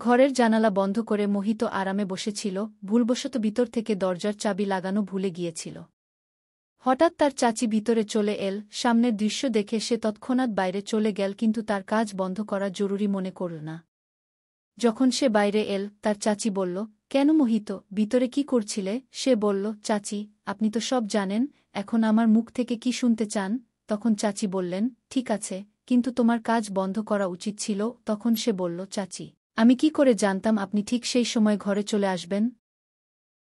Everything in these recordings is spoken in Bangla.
ঘরের জানালা বন্ধ করে মোহিত আরামে বসেছিল, ভুলবশত ভিতর থেকে দরজার চাবি লাগানো ভুলে গিয়েছিল। হঠাৎ তার চাচি ভিতরে চলে এল, সামনের দৃশ্য দেখে সে তৎক্ষণাৎ বাইরে চলে গেল, কিন্তু তার কাজ বন্ধ করা জরুরি মনে করল না। যখন সে বাইরে এল, তার চাচি বলল, কেন মোহিত, ভিতরে কি করছিলে? সে বলল, চাচি, আপনি তো সব জানেন, এখন আমার মুখ থেকে কি শুনতে চান? তখন চাচি বললেন, ঠিক আছে, কিন্তু তোমার কাজ বন্ধ করা উচিত ছিল। তখন সে বলল, চাচি, আমি কি করে জানতাম আপনি ঠিক সেই সময় ঘরে চলে আসবেন?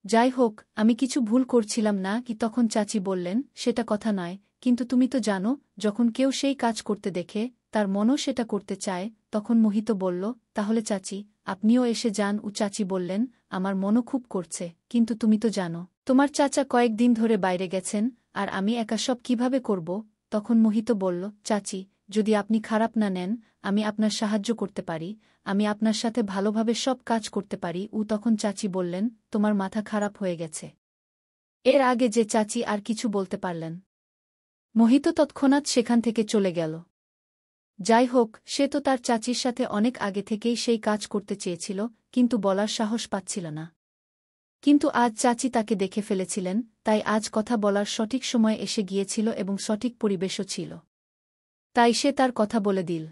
যাই হোক, আমি কিছু ভুল করছিলাম না কি? তখন চাচি বললেন, সেটা কথা নয়, কিন্তু তুমি তো জানো, যখন কেউ সেই কাজ করতে দেখে, তার মনও সেটা করতে চায়। তখন মোহিত বলল, তাহলে চাচি, আপনিও এসে যান। চাচি বললেন, আমার মনও খুব করছে, কিন্তু তুমি তো জানো, তোমার চাচা কয়েকদিন ধরে বাইরে গেছেন, আর আমি একা সব কিভাবে করব? তখন মোহিত বলল, চাচি, যদি আপনি খারাপ না নেন, আমি আপনার সাহায্য করতে পারি, আমি আপনার সাথে ভালোভাবে সব কাজ করতে পারি। তখন চাচি বললেন, তোমার মাথা খারাপ হয়ে গেছে। এর আগে যে চাচি আর কিছু বলতে পারলেন। মোহিত তৎক্ষণাৎ সেখান থেকে চলে গেল। যাই হোক, সে তো তার চাচির সাথে অনেক আগে থেকেই সেই কাজ করতে চেয়েছিল, কিন্তু বলার সাহস পাচ্ছিল না। কিন্তু আজ চাচি তাকে দেখে ফেলেছিলেন, তাই আজ কথা বলার সঠিক সময় এসে গিয়েছিল এবং সঠিক পরিবেশও ছিল। তাই সে তার কথা বলে দিল।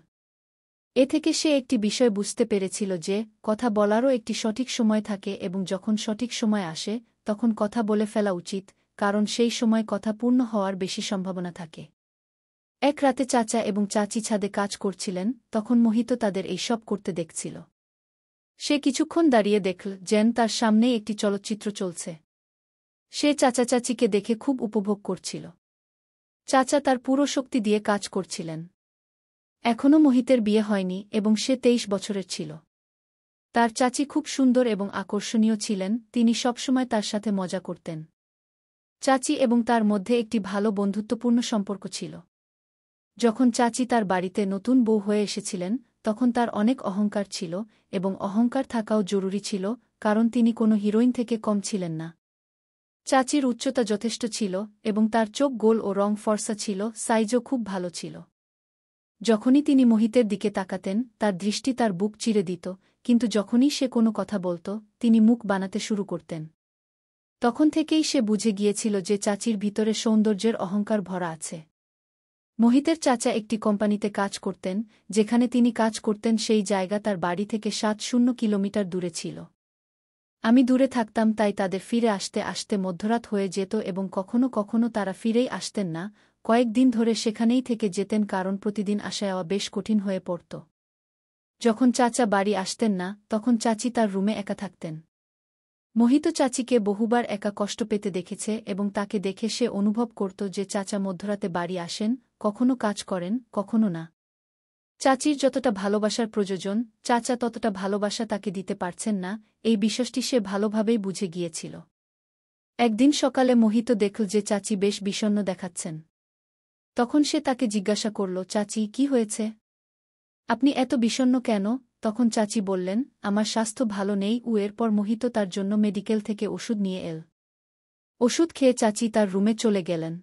এ থেকে সে একটি বিষয় বুঝতে পেরেছিল যে, কথা বলারও একটি সঠিক সময় থাকে এবং যখন সঠিক সময় আসে, তখন কথা বলে ফেলা উচিত, কারণ সেই সময় কথা পূর্ণ হওয়ার বেশি সম্ভাবনা থাকে। এক রাতে চাচা এবং চাচি ছাদে কাজ করছিলেন, তখন মোহিত তাদের এই সব করতে দেখছিল। সে কিছুক্ষণ দাঁড়িয়ে দেখল যেন তার সামনেই একটি চলচ্চিত্র চলছে। সে চাচা চাচিকে দেখে খুব উপভোগ করছিল। চাচা তার পুরো শক্তি দিয়ে কাজ করছিলেন। এখনও মোহিতের বিয়ে হয়নি এবং সে 23 বছরের ছিল। তার চাচি খুব সুন্দর এবং আকর্ষণীয় ছিলেন, তিনি সবসময় তার সাথে মজা করতেন। চাচি এবং তার মধ্যে একটি ভালো বন্ধুত্বপূর্ণ সম্পর্ক ছিল। যখন চাচি তার বাড়িতে নতুন বউ হয়ে এসেছিলেন, তখন তার অনেক অহংকার ছিল, এবং অহংকার থাকাও জরুরি ছিল, কারণ তিনি কোনো হিরোইন থেকে কম ছিলেন না। চাচির উচ্চতা যথেষ্ট ছিল, এবং তার চোখ গোল ও রং ফর্সা ছিল, সাইজও খুব ভালো ছিল। যখনই তিনি মোহিতের দিকে তাকাতেন, তার দৃষ্টি তার বুক চিরে দিত, কিন্তু যখনই সে কোনো কথা বলত, তিনি মুখ বানাতে শুরু করতেন। তখন থেকেই সে বুঝে গিয়েছিল যে চাচির ভিতরে সৌন্দর্যের অহংকার ভরা আছে। মোহিতের চাচা একটি কোম্পানিতে কাজ করতেন, যেখানে তিনি কাজ করতেন সেই জায়গা তার বাড়ি থেকে ৭০ কিলোমিটার দূরে ছিল। আমি দূরে থাকতাম, তাই তাদের ফিরে আসতে আসতে মধ্যরাত হয়ে যেত এবং কখনো কখনো তারা ফিরেই আসতেন না, কয়েকদিন ধরে সেখানেই থেকে যেতেন, কারণ প্রতিদিন আসা যাওয়া বেশ কঠিন হয়ে পড়ত। যখন চাচা বাড়ি আসতেন না, তখন চাচি তার রুমে একা থাকতেন। মোহিত চাচিকে বহুবার একা কষ্ট পেতে দেখেছে এবং তাকে দেখে সে অনুভব করত যে চাচা মধ্যরাতে বাড়ি আসেন, কখনো কাজ করেন, কখনো না। চাচির যতটা ভালোবাসার প্রয়োজন, চাচা ততটা ভালোবাসা তাকে দিতে পারছেন না, এই বিষয়টি সে ভালোভাবেই বুঝে গিয়েছিল। একদিন সকালে মোহিত দেখল যে চাচি বেশ বিষণ্ণ দেখাচ্ছেন। তখন সে তাকে জিজ্ঞাসা করল, চাচি, কি হয়েছে? আপনি এত বিষণ্ণ কেন? তখন চাচি বললেন, আমার স্বাস্থ্য ভালো নেই। এরপর মোহিত তার জন্য মেডিকেল থেকে ওষুধ নিয়ে এল। ওষুধ খেয়ে চাচি তার রুমে চলে গেলেন।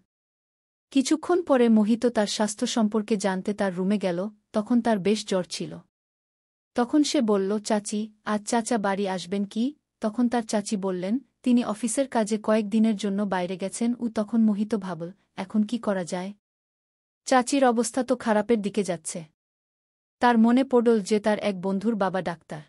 কিছুক্ষণ পরে মোহিত তার স্বাস্থ্য সম্পর্কে জানতে তার রুমে গেল, তখন তার বেশ জ্বর ছিল। তখন সে বলল, চাচি, আজ চাচা বাড়ি আসবেন কি? তখন তার চাচি বললেন, তিনি অফিসের কাজে কয়েকদিনের জন্য বাইরে গেছেন। তখন মোহিত ভাবল, এখন কি করা যায়? চাচির অবস্থা তো খারাপের দিকে যাচ্ছে। তার মনে পড়ল যে তার এক বন্ধুর বাবা ডাক্তার।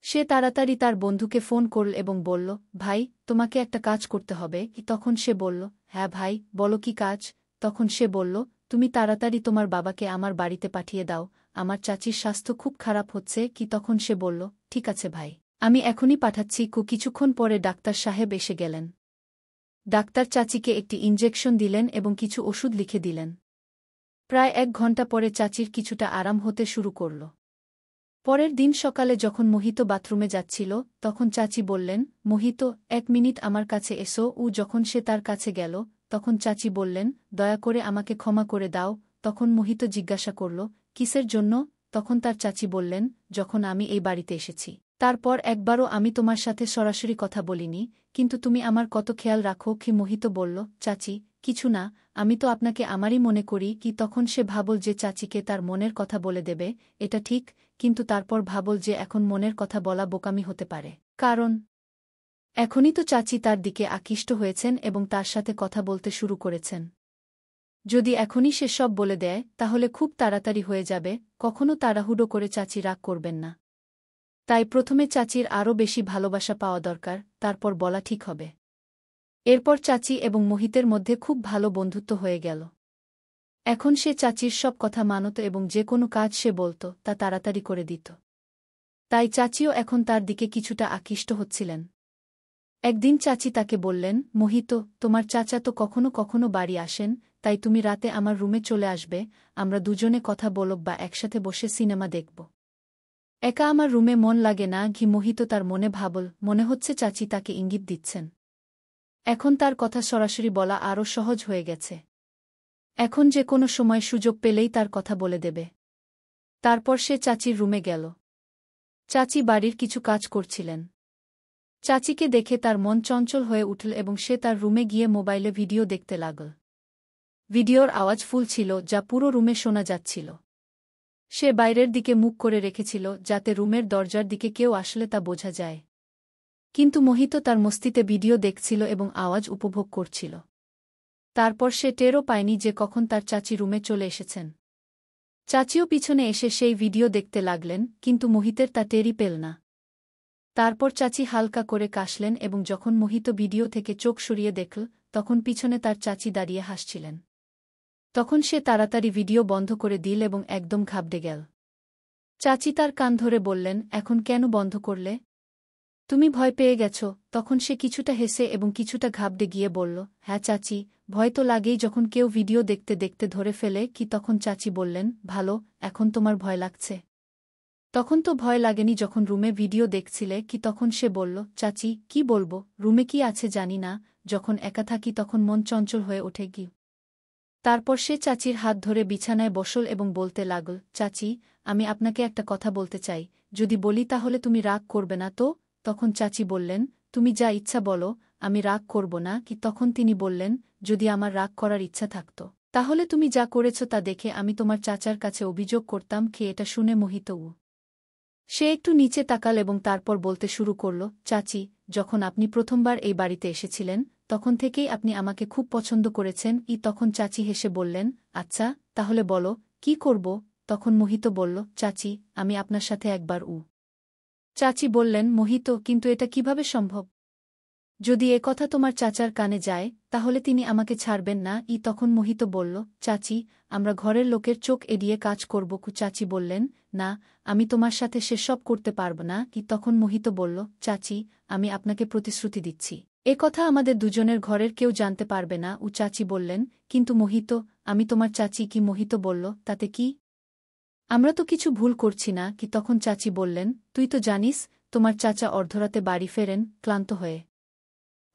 সে তাড়াতাড়ি তার বন্ধুকে ফোন করল এবং বলল, ভাই, তোমাকে একটা কাজ করতে হবে। তখন সে বলল, হ্যাঁ ভাই, বলো কি কাজ? তখন সে বলল, তুমি তাড়াতাড়ি তোমার বাবাকে আমার বাড়িতে পাঠিয়ে দাও, আমার চাচির স্বাস্থ্য খুব খারাপ হচ্ছে। তখন সে বলল, ঠিক আছে ভাই, আমি এখনই পাঠাচ্ছি। কিছুক্ষণ পরে ডাক্তার সাহেব এসে গেলেন। ডাক্তার চাচিকে একটি ইনজেকশন দিলেন এবং কিছু ওষুধ লিখে দিলেন। প্রায় 1 ঘণ্টা পরে চাচির কিছুটা আরাম হতে শুরু করল। পরের দিন সকালে যখন মোহিত বাথরুমে যাচ্ছিল, তখন চাচি বললেন, মোহিত, 1 মিনিট আমার কাছে এসো। যখন সে তার কাছে গেল, তখন চাচি বললেন, দয়া করে আমাকে ক্ষমা করে দাও। তখন মোহিত জিজ্ঞাসা করল, কিসের জন্য? তখন তার চাচি বললেন, যখন আমি এই বাড়িতে এসেছি, তারপর একবারও আমি তোমার সাথে সরাসরি কথা বলিনি, কিন্তু তুমি আমার কত খেয়াল রাখো। মোহিত বলল, চাচি, কিছু না, আমি তো আপনাকে আমারই মনে করি কি তখন সে ভাবল যে চাচিকে তার মনের কথা বলে দেবে, এটা ঠিক, কিন্তু তারপর ভাবল যে এখন মনের কথা বলা বোকামি হতে পারে। কারণ এখনই তো চাচি তার দিকে আকৃষ্ট হয়েছেন এবং তার সাথে কথা বলতে শুরু করেছেন। যদি এখনই সে সব বলে দেয় তাহলে খুব তাড়াতাড়ি হয়ে যাবে, কখনো তাড়াহুড়ো করে চাচি রাগ করবেন না। তাই প্রথমে চাচির আরও বেশি ভালোবাসা পাওয়া দরকার, তারপর বলা ঠিক হবে। এরপর চাচি এবং মোহিতের মধ্যে খুব ভালো বন্ধুত্ব হয়ে গেল। এখন সে চাচির সব কথা মানত এবং যে কোনো কাজ সে বলত তা তাড়াতাড়ি করে দিত। তাই চাচিও এখন তার দিকে কিছুটা আকৃষ্ট হচ্ছিলেন। একদিন চাচি তাকে বললেন, মোহিত, তোমার চাচা তো কখনো কখনো বাড়ি আসেন, তাই তুমি রাতে আমার রুমে চলে আসবে, আমরা দুজনে কথা বলব বা একসাথে বসে সিনেমা দেখব। একা আমার রুমে মন লাগে না। মোহিত তার মনে ভাবল, মনে হচ্ছে চাচি তাকে ইঙ্গিত দিচ্ছেন। এখন তার কথা সরাসরি বলা আরও সহজ হয়ে গেছে। এখন যে কোনো সময় সুযোগ পেলেই তার কথা বলে দেবে। তারপর সে চাচির রুমে গেল। চাচি বাড়ির কিছু কাজ করছিলেন। চাচিকে দেখে তার মন চঞ্চল হয়ে উঠল এবং সে তার রুমে গিয়ে মোবাইলে ভিডিও দেখতে লাগল। ভিডিওর আওয়াজ ফুল ছিল, যা পুরো রুমে শোনা যাচ্ছিল। সে বাইরের দিকে মুখ করে রেখেছিল যাতে রুমের দরজার দিকে কেউ আসলে তা বোঝা যায়। কিন্তু মোহিত তার মস্তিতে ভিডিও দেখছিল এবং আওয়াজ উপভোগ করছিল। তারপর সে টেরও পায়নি যে কখন তার চাচি রুমে চলে এসেছেন। চাচিও পিছনে এসে সেই ভিডিও দেখতে লাগলেন, কিন্তু মোহিতের তা টেরই পেল না। তারপর চাচি হালকা করে কাশলেন এবং যখন মোহিত ভিডিও থেকে চোখ সরিয়ে দেখল, তখন পিছনে তার চাচি দাঁড়িয়ে হাসছিলেন। তখন সে তাড়াতাড়ি ভিডিও বন্ধ করে দিল এবং একদম ঘাবড়ে গেল। চাচি তার কান ধরে বললেন, এখন কেন বন্ধ করলে? তুমি ভয় পেয়ে গেছ? তখন সে কিছুটা হেসে এবং কিছুটা ঘাবড়ে গিয়ে বলল, হ্যাঁ চাচি, ভয় তো লাগেই যখন কেউ ভিডিও দেখতে দেখতে ধরে ফেলে। তখন চাচি বললেন, ভালো, এখন তোমার ভয় লাগছে? তখন তো ভয় লাগেনি যখন রুমে ভিডিও দেখছিলে। তখন সে বলল, চাচি, কি বলবো, রুমে কি আছে জানি না, যখন একা থাকি তখন মন চঞ্চল হয়ে ওঠে গি। তারপর সে চাচির হাত ধরে বিছানায় বসল এবং বলতে লাগল, চাচি, আমি আপনাকে একটা কথা বলতে চাই, যদি বলি তাহলে তুমি রাগ করবে না তো? তখন চাচি বললেন, তুমি যা ইচ্ছা বলো, আমি রাগ করব না। তখন তিনি বললেন, যদি আমার রাগ করার ইচ্ছা থাকত তাহলে তুমি যা করেছ তা দেখে আমি তোমার চাচার কাছে অভিযোগ করতাম। এটা শুনে মোহিত সে একটু নিচে তাকাল এবং তারপর বলতে শুরু করল, চাচি, যখন আপনি প্রথমবার এই বাড়িতে এসেছিলেন তখন থেকেই আপনি আমাকে খুব পছন্দ করেছেন। তখন চাচি হেসে বললেন, আচ্ছা, তাহলে বলো, কি করব? তখন মোহিত বলল, চাচি, আমি আপনার সাথে একবার চাচি বললেন, মোহিত, কিন্তু এটা কিভাবে সম্ভব? যদি এ কথা তোমার চাচার কানে যায় তাহলে তিনি আমাকে ছাড়বেন না। তখন মোহিত বলল, চাচি, আমরা ঘরের লোকের চোখ এড়িয়ে কাজ করব। চাচি বললেন, না, আমি তোমার সাথে সেসব করতে পারব না। তখন মোহিত বলল, চাচি, আমি আপনাকে প্রতিশ্রুতি দিচ্ছি, এ কথা আমাদের দুজনের ঘরের কেউ জানতে পারবে না। চাচি বললেন, কিন্তু মোহিত, আমি তোমার চাচি। মোহিত বলল, তাতে কি? আমরা তো কিছু ভুল করছি না। তখন চাচি বললেন, তুই তো জানিস তোমার চাচা অর্ধরাতে বাড়ি ফেরেন ক্লান্ত হয়ে।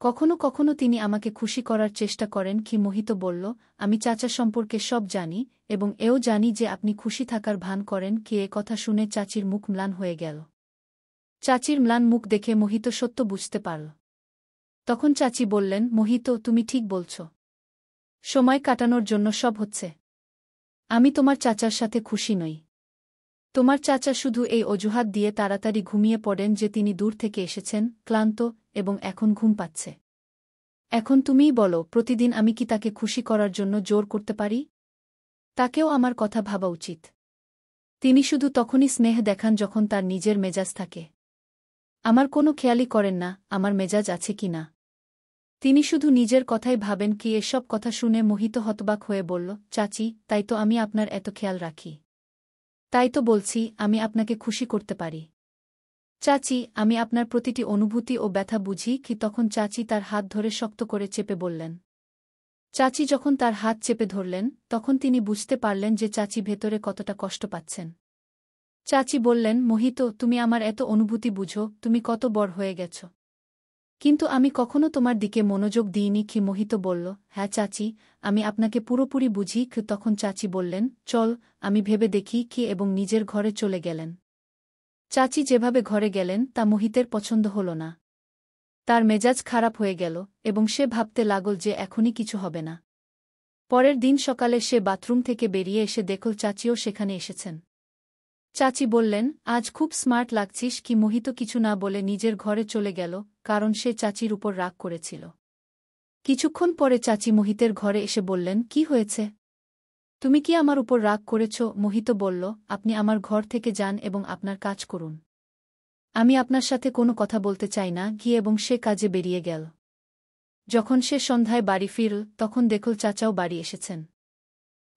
কখনো কখনো তিনি আমাকে খুশি করার চেষ্টা করেন। মোহিত বলল, আমি চাচা সম্পর্কে সব জানি এবং এও জানি যে আপনি খুশি থাকার ভান করেন। এ কথা শুনে চাচির মুখ ম্লান হয়ে গেল। চাচির ম্লান মুখ দেখে মোহিত সত্য বুঝতে পারল। তখন চাচি বললেন, মোহিত, তুমি ঠিক বলছ। সময় কাটানোর জন্য সব হচ্ছে। আমি তোমার চাচার সাথে খুশি নই। তোমার চাচা শুধু এই অজুহাত দিয়ে তাড়াতাড়ি ঘুমিয়ে পড়েন যে তিনি দূর থেকে এসেছেন, ক্লান্ত, এবং এখন ঘুম পাচ্ছে। এখন তুমিই বলো, প্রতিদিন আমি কি তাকে খুশি করার জন্য জোর করতে পারি? তাকেও আমার কথা ভাবা উচিত। তিনি শুধু তখনই স্নেহ দেখান যখন তার নিজের মেজাজ থাকে। আমার কোনো খেয়ালই করেন না আমার মেজাজ আছে কি না। তিনি শুধু নিজের কথাই ভাবেন। এসব কথা শুনে মোহিত হতবাক হয়ে বলল, চাচি, তাই তো আমি আপনার এত খেয়াল রাখি। তাই তো বলছি আমি আপনাকে খুশি করতে পারি। চাচি, আমি আপনার প্রতিটি অনুভূতি ও ব্যথা বুঝি। তখন চাচি তার হাত ধরে শক্ত করে চেপে বললেন। চাচি যখন তার হাত চেপে ধরলেন তখন তিনি বুঝতে পারলেন যে চাচি ভেতরে কতটা কষ্ট পাচ্ছেন। চাচি বললেন, মোহিত, তুমি আমার এত অনুভূতি বুঝো, তুমি কত বড় হয়ে গেছ। কিন্তু আমি কখনো তোমার দিকে মনোযোগ দিইনি। মোহিত বলল, হ্যাঁ চাচি, আমি আপনাকে পুরোপুরি বুঝি। তখন চাচি বললেন, চল, আমি ভেবে দেখি এবং নিজের ঘরে চলে গেলেন। চাচি যেভাবে ঘরে গেলেন তা মোহিতের পছন্দ হল না। তার মেজাজ খারাপ হয়ে গেল এবং সে ভাবতে লাগল যে এখনই কিছু হবে না। পরের দিন সকালে সে বাথরুম থেকে বেরিয়ে এসে দেখল চাচিও সেখানে এসেছেন। চাচি বললেন, আজ খুব স্মার্ট লাগছিস কি? মোহিত কিছু না বলে নিজের ঘরে চলে গেল, কারণ সে চাচির উপর রাগ করেছিল। কিছুক্ষণ পরে চাচি মোহিতের ঘরে এসে বললেন, কি হয়েছে? তুমি কি আমার উপর রাগ করেছ? মোহিত বলল, আপনি আমার ঘর থেকে যান এবং আপনার কাজ করুন। আমি আপনার সাথে কোনো কথা বলতে চাই না। গিয়ে এবং সে কাজে বেরিয়ে গেল। যখন সে সন্ধ্যায় বাড়ি ফিরল, তখন দেখল চাচাও বাড়ি এসেছেন।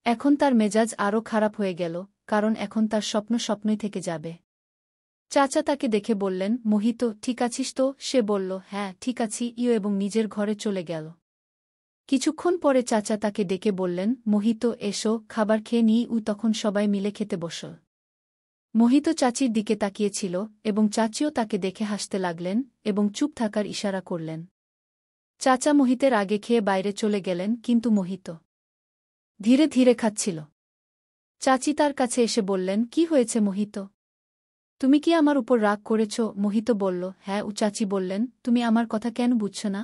এখন তার মেজাজ আরও খারাপ হয়ে গেল, কারণ এখন তার স্বপ্ন স্বপ্নই থেকে যাবে। চাচা তাকে দেখে বললেন, মোহিত, ঠিক আছিস তো? সে বলল, হ্যাঁ ঠিক আছি এবং নিজের ঘরে চলে গেল। কিছুক্ষণ পরে চাচা তাকে ডেকে বললেন, মোহিত, এসো, খাবার খেয়ে নিই। তখন সবাই মিলে খেতে বসল। মোহিত চাচির দিকে তাকিয়েছিল এবং চাচিও তাকে দেখে হাসতে লাগলেন এবং চুপ থাকার ইশারা করলেন। চাচা মোহিতের আগে খেয়ে বাইরে চলে গেলেন, কিন্তু মোহিত ধীরে ধীরে খাচ্ছিল। চাচি তার কাছে এসে বললেন, কি হয়েছে মোহিত? তুমি কি আমার উপর রাগ করেছ? মোহিত বলল, হ্যাঁ। চাচি বললেন, তুমি আমার কথা কেন বুঝছ না?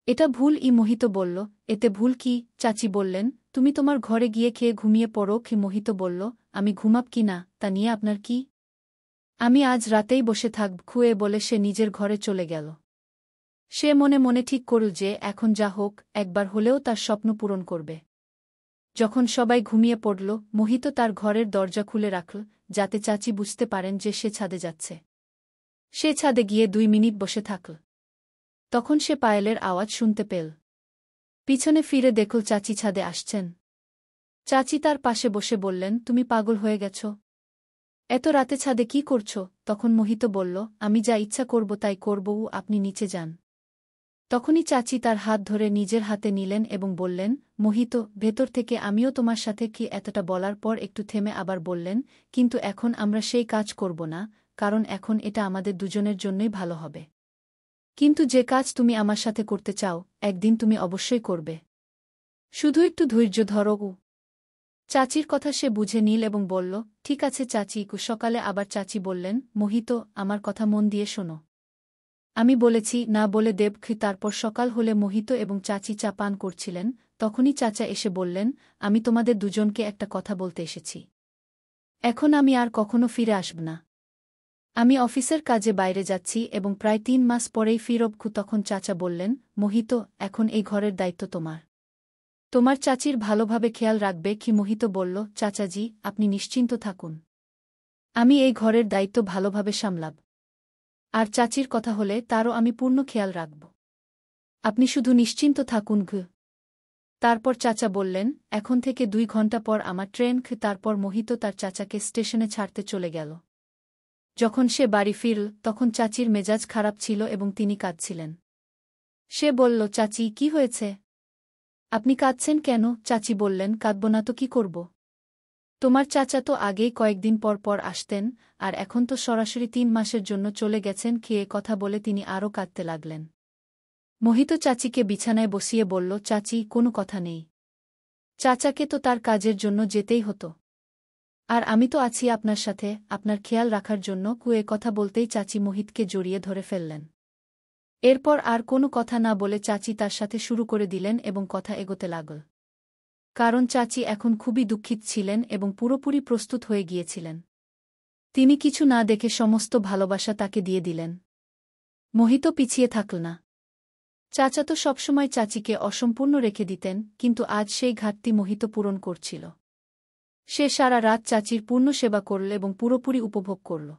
এটা ভুল। মোহিত বলল, এতে ভুল কি? চাচি বললেন, তুমি তোমার ঘরে গিয়ে খেয়ে ঘুমিয়ে পড়ো। মোহিত বলল, আমি ঘুমাব কি না তা নিয়ে আপনার কি? আমি আজ রাতেই বসে থাকব। বলে সে নিজের ঘরে চলে গেল। সে মনে মনে ঠিক করল যে এখন যা হোক, একবার হলেও তার স্বপ্ন পূরণ করবে। যখন সবাই ঘুমিয়ে পড়ল, মোহিত তার ঘরের দরজা খুলে রাখল, যাতে চাচি বুঝতে পারেন যে সে ছাদে যাচ্ছে। সে ছাদে গিয়ে 2 মিনিট বসে থাকল। তখন সে পায়েলের আওয়াজ শুনতে পেল। পিছনে ফিরে দেখল চাচি ছাদে আসছেন। চাচি তার পাশে বসে বললেন, তুমি পাগল হয়ে গেছ? এত রাতে ছাদে কি করছ? তখন মোহিত বলল, আমি যা ইচ্ছা করব তাই করব, আপনি নিচে যান। তখনই চাচি তার হাত ধরে নিজের হাতে নিলেন এবং বললেন, মোহিত, ভেতর থেকে আমিও তোমার সাথে কি? এতটা বলার পর একটু থেমে আবার বললেন, কিন্তু এখন আমরা সেই কাজ করব না, কারণ এখন এটা আমাদের দুজনের জন্যই ভালো হবে। কিন্তু যে কাজ তুমি আমার সাথে করতে চাও, একদিন তুমি অবশ্যই করবে। শুধু একটু ধৈর্য ধরো। চাচির কথা সে বুঝে নিল এবং বলল, ঠিক আছে চাচি। সকালে আবার চাচি বললেন, মোহিত, আমার কথা মন দিয়ে শোনো। আমি বলেছি না বলে দেব। তারপর সকাল হলে মোহিত এবং চাচি চা পান করছিলেন, তখনই চাচা এসে বললেন, আমি তোমাদের দুজনকে একটা কথা বলতে এসেছি। এখন আমি আর কখনো ফিরে আসব না। আমি অফিসের কাজে বাইরে যাচ্ছি এবং প্রায় 3 মাস পরেই ফিরব। তখন চাচা বললেন, মোহিত, এখন এই ঘরের দায়িত্ব তোমার। তোমার চাচির ভালোভাবে খেয়াল রাখবে। মোহিত বলল, চাচাজি, আপনি নিশ্চিন্ত থাকুন। আমি এই ঘরের দায়িত্ব ভালোভাবে সামলাব। আর চাচির কথা হলে তারও আমি পূর্ণ খেয়াল রাখব। আপনি শুধু নিশ্চিন্ত থাকুন। তারপর চাচা বললেন, এখন থেকে 2 ঘন্টা পর আমার ট্রেন। তারপর মোহিত তার চাচাকে স্টেশনে ছাড়তে চলে গেল। যখন সে বাড়ি ফিরল, তখন চাচির মেজাজ খারাপ ছিল এবং তিনি কাঁদছিলেন। সে বলল, চাচি, কি হয়েছে? আপনি কাঁদছেন কেন? চাচি বললেন, কাঁদব না তো কি করব? তোমার চাচা তো আগেই কয়েকদিন পর পর আসতেন, আর এখন তো সরাসরি 3 মাসের জন্য চলে গেছেন। কথা বলে তিনি আরও কাঁদতে লাগলেন। মোহিত চাচিকে বিছানায় বসিয়ে বলল, চাচি, কোনো কথা নেই। চাচাকে তো তার কাজের জন্য যেতেই হতো। আর আমি তো আছি আপনার সাথে, আপনার খেয়াল রাখার জন্য। কথা বলতেই চাচি মোহিতকে জড়িয়ে ধরে ফেললেন। এরপর আর কোনো কথা না বলে চাচি তার সাথে শুরু করে দিলেন এবং কথা এগোতে লাগল। কারণ চাচি এখন খুবই দুঃখিত ছিলেন এবং পুরোপুরি প্রস্তুত হয়ে গিয়েছিলেন। তিনি কিছু না দেখে সমস্ত ভালোবাসা তাকে দিয়ে দিলেন। মোহিত পিছিয়ে থাকল না। চাচা তো সবসময় চাচিকে অসম্পূর্ণ রেখে দিতেন, কিন্তু আজ সেই ঘাটতি মোহিত পূরণ করছিল। সে সারা রাত চাচির পূর্ণ সেবা করল এবং পুরোপুরি উপভোগ করল।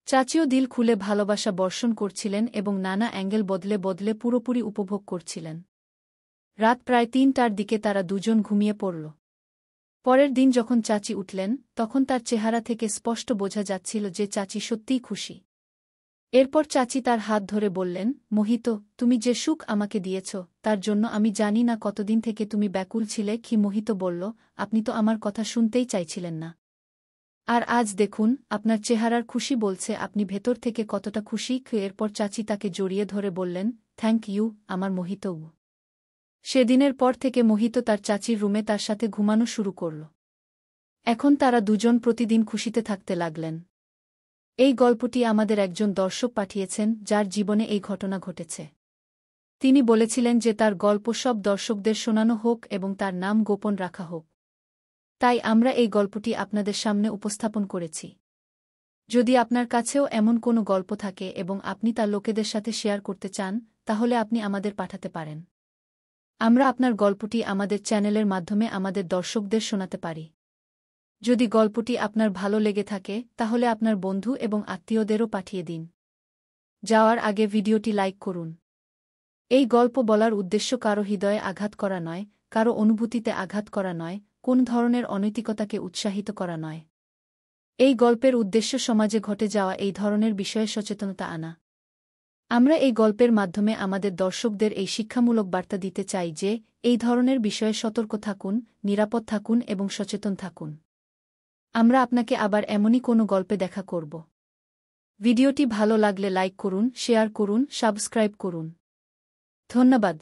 চাচিও দিল খুলে ভালোবাসা বর্ষণ করছিলেন এবং নানা অ্যাঙ্গেল বদলে বদলে পুরোপুরি উপভোগ করছিলেন। রাত প্রায় 3টার দিকে তারা দুজন ঘুমিয়ে পড়ল। পরের দিন যখন চাচি উঠলেন, তখন তার চেহারা থেকে স্পষ্ট বোঝা যাচ্ছিল যে চাচি সত্যিই খুশি। এরপর চাচি তার হাত ধরে বললেন, মোহিত, তুমি যে সুখ আমাকে দিয়েছ, তার জন্য আমি জানি না কতদিন থেকে তুমি ব্যাকুল ছিলে। মোহিত বলল, আপনি তো আমার কথা শুনতেই চাইছিলেন না। আর আজ দেখুন, আপনার চেহারার খুশি বলছে আপনি ভেতর থেকে কতটা খুশি। এরপর চাচি তাকে জড়িয়ে ধরে বললেন, থ্যাংক ইউ, আমার মোহিত। সেদিনের পর থেকে মোহিত তার চাচির রুমে তার সাথে ঘুমানো শুরু করল। এখন তারা দুজন প্রতিদিন খুশিতে থাকতে লাগলেন। এই গল্পটি আমাদের একজন দর্শক পাঠিয়েছেন, যার জীবনে এই ঘটনা ঘটেছে। তিনি বলেছিলেন যে তার গল্প সব দর্শকদের শোনানো হোক এবং তার নাম গোপন রাখা হোক। তাই আমরা এই গল্পটি আপনাদের সামনে উপস্থাপন করেছি। যদি আপনার কাছেও এমন কোনো গল্প থাকে এবং আপনি তা লোকেদের সাথে শেয়ার করতে চান, তাহলে আপনি আমাদের পাঠাতে পারেন। আমরা আপনার গল্পটি আমাদের চ্যানেলের মাধ্যমে আমাদের দর্শকদের শোনাতে পারি। যদি গল্পটি আপনার ভালো লেগে থাকে, তাহলে আপনার বন্ধু এবং আত্মীয়দেরও পাঠিয়ে দিন। যাওয়ার আগে ভিডিওটি লাইক করুন। এই গল্প বলার উদ্দেশ্য কারো হৃদয়ে আঘাত করা নয়, কারো অনুভূতিতে আঘাত করা নয়, কোন ধরনের অনৈতিকতাকে উৎসাহিত করা নয়। এই গল্পের উদ্দেশ্য সমাজে ঘটে যাওয়া এই ধরনের বিষয়ে সচেতনতা আনা। আমরা এই গল্পের মাধ্যমে আমাদের দর্শকদের এই শিক্ষামূলক বার্তা দিতে চাই যে, এই ধরনের বিষয়ে সতর্ক থাকুন, নিরাপদ থাকুন এবং সচেতন থাকুন। আমরা আপনাকে আবার এমনই কোনো গল্পে দেখা করব। ভিডিওটি ভালো লাগলে লাইক করুন, শেয়ার করুন, সাবস্ক্রাইব করুন। ধন্যবাদ।